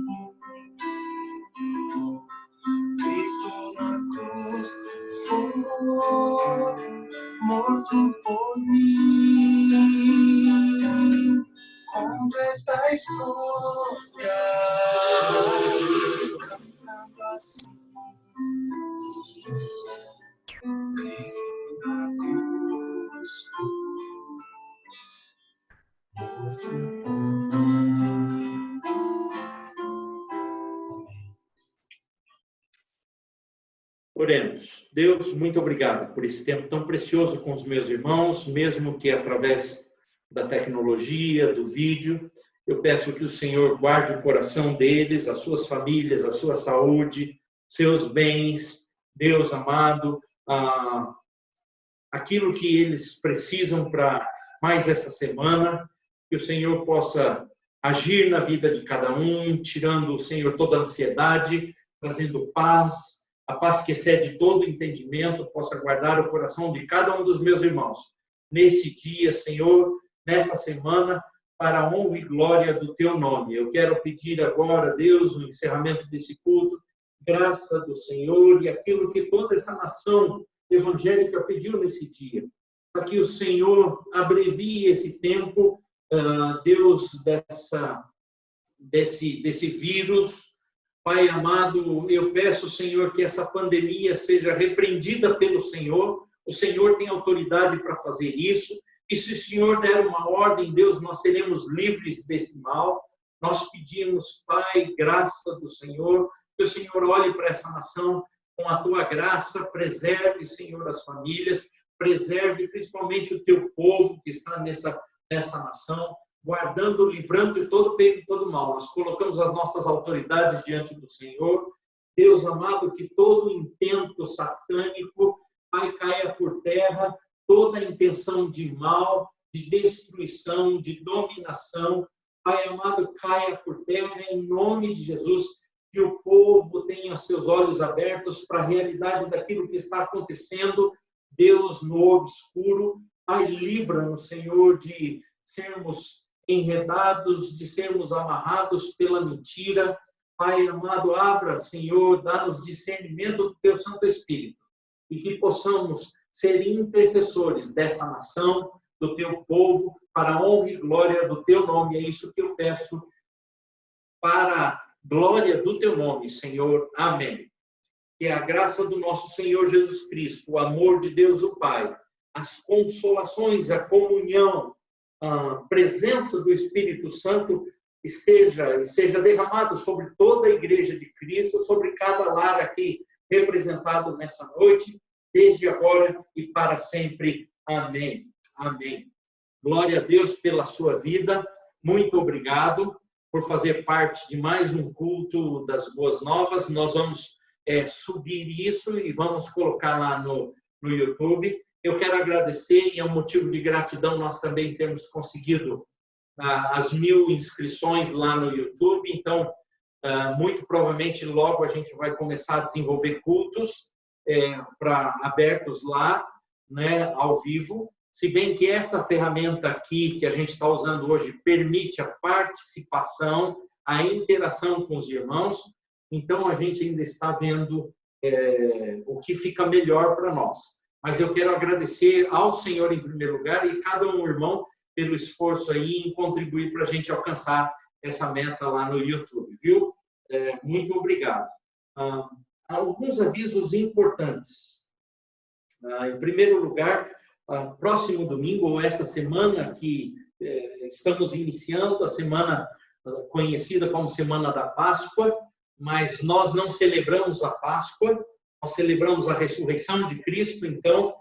Cristo na cruz foi história, cantando assim, Cristo na cruz, morto por mim. Oremos. Deus, muito obrigado por esse tempo tão precioso com os meus irmãos, mesmo que através da tecnologia, do vídeo. Eu peço que o Senhor guarde o coração deles, as suas famílias, a sua saúde, seus bens. Deus amado, aquilo que eles precisam para mais essa semana, que o Senhor possa agir na vida de cada um, tirando, Senhor, toda a ansiedade, trazendo paz, a paz que excede todo entendimento, possa guardar o coração de cada um dos meus irmãos. Nesse dia, Senhor, nessa semana, para a honra e glória do Teu nome. Eu quero pedir agora, Deus, no encerramento desse culto, graça do Senhor e aquilo que toda essa nação evangélica pediu nesse dia, para que o Senhor abrevie esse tempo, Deus, desse vírus. Pai amado, eu peço, Senhor, que essa pandemia seja repreendida pelo Senhor. O Senhor tem autoridade para fazer isso. E se o Senhor der uma ordem, Deus, nós seremos livres desse mal. Nós pedimos, Pai, graça do Senhor, que o Senhor olhe para essa nação com a Tua graça, preserve, Senhor, as famílias, preserve principalmente o Teu povo que está nessa nação, guardando, livrando de todo perigo e todo mal. Nós colocamos as nossas autoridades diante do Senhor. Deus amado, que todo intento satânico, Pai, caia por terra, toda intenção de mal, de destruição, de dominação, Pai amado, caia por terra em nome de Jesus, que o povo tenha seus olhos abertos para a realidade daquilo que está acontecendo, Deus, no obscuro. Pai, livra-nos, Senhor, de sermos enredados, de sermos amarrados pela mentira. Pai amado, abra, Senhor, dá-nos discernimento do Teu Santo Espírito e que possamos ser intercessores dessa nação, do Teu povo, para a honra e glória do Teu nome. É isso que eu peço para a glória do Teu nome, Senhor. Amém. Que a graça do nosso Senhor Jesus Cristo, o amor de Deus o Pai, as consolações, a comunhão, a presença do Espírito Santo seja derramado sobre toda a Igreja de Cristo, sobre cada lar aqui representado nessa noite, desde agora e para sempre. Amém. Amém. Glória a Deus pela sua vida. Muito obrigado por fazer parte de mais um culto das Boas Novas. Nós vamos subir isso e vamos colocar lá no YouTube. Eu quero agradecer, e é um motivo de gratidão nós também temos conseguido as 1000 inscrições lá no YouTube. Então, muito provavelmente logo a gente vai começar a desenvolver cultos abertos lá, né, ao vivo. Se bem que essa ferramenta aqui que a gente está usando hoje permite a participação, a interação com os irmãos. Então, a gente ainda está vendo o que fica melhor para nós. Mas eu quero agradecer ao Senhor em primeiro lugar e cada um irmão pelo esforço aí em contribuir para a gente alcançar essa meta lá no YouTube, viu? Muito obrigado. Alguns avisos importantes. Em primeiro lugar, próximo domingo, ou essa semana que estamos iniciando, a semana conhecida como Semana da Páscoa, mas nós não celebramos a Páscoa, nós celebramos a ressurreição de Cristo. Então,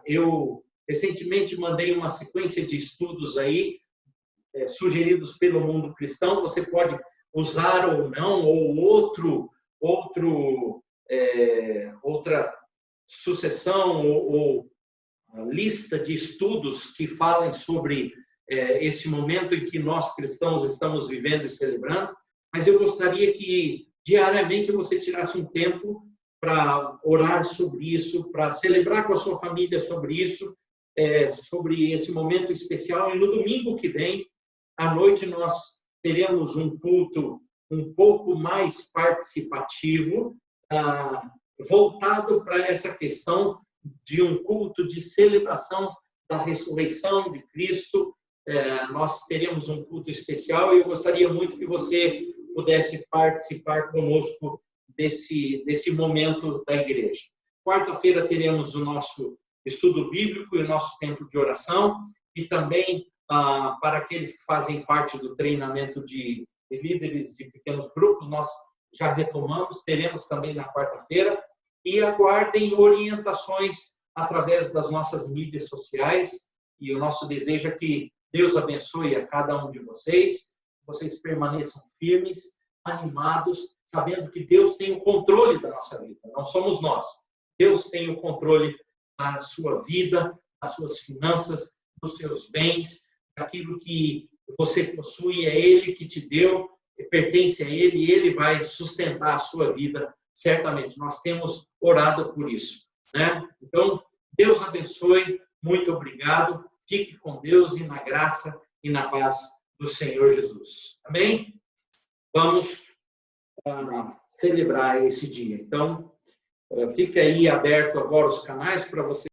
eu recentemente mandei uma sequência de estudos aí, sugeridos pelo Mundo Cristão. Você pode usar ou não, ou outra sucessão ou lista de estudos que falem sobre esse momento em que nós cristãos estamos vivendo e celebrando. Mas eu gostaria que diariamente você tirasse um tempo para orar sobre isso, para celebrar com a sua família sobre isso, sobre esse momento especial. E no domingo que vem, à noite, nós teremos um culto um pouco mais participativo, voltado para essa questão de um culto de celebração da ressurreição de Cristo, nós teremos um culto especial e eu gostaria muito que você pudesse participar conosco desse momento da igreja. Quarta-feira teremos o nosso estudo bíblico e o nosso tempo de oração, e também para aqueles que fazem parte do treinamento de líderes de pequenos grupos, nós já retomamos, teremos também na quarta-feira, e aguardem orientações através das nossas mídias sociais, e o nosso desejo é que Deus abençoe a cada um de vocês permaneçam firmes, animados, sabendo que Deus tem o controle da nossa vida, não somos nós. Deus tem o controle da sua vida, das suas finanças, dos seus bens, daquilo que você possui, é Ele que te deu, pertence a Ele, e Ele vai sustentar a sua vida, certamente. Nós temos orado por isso, né? Então, Deus abençoe, muito obrigado, fique com Deus e na graça e na paz do Senhor Jesus. Amém? Vamos celebrar esse dia. Então, fica aí aberto agora os canais para você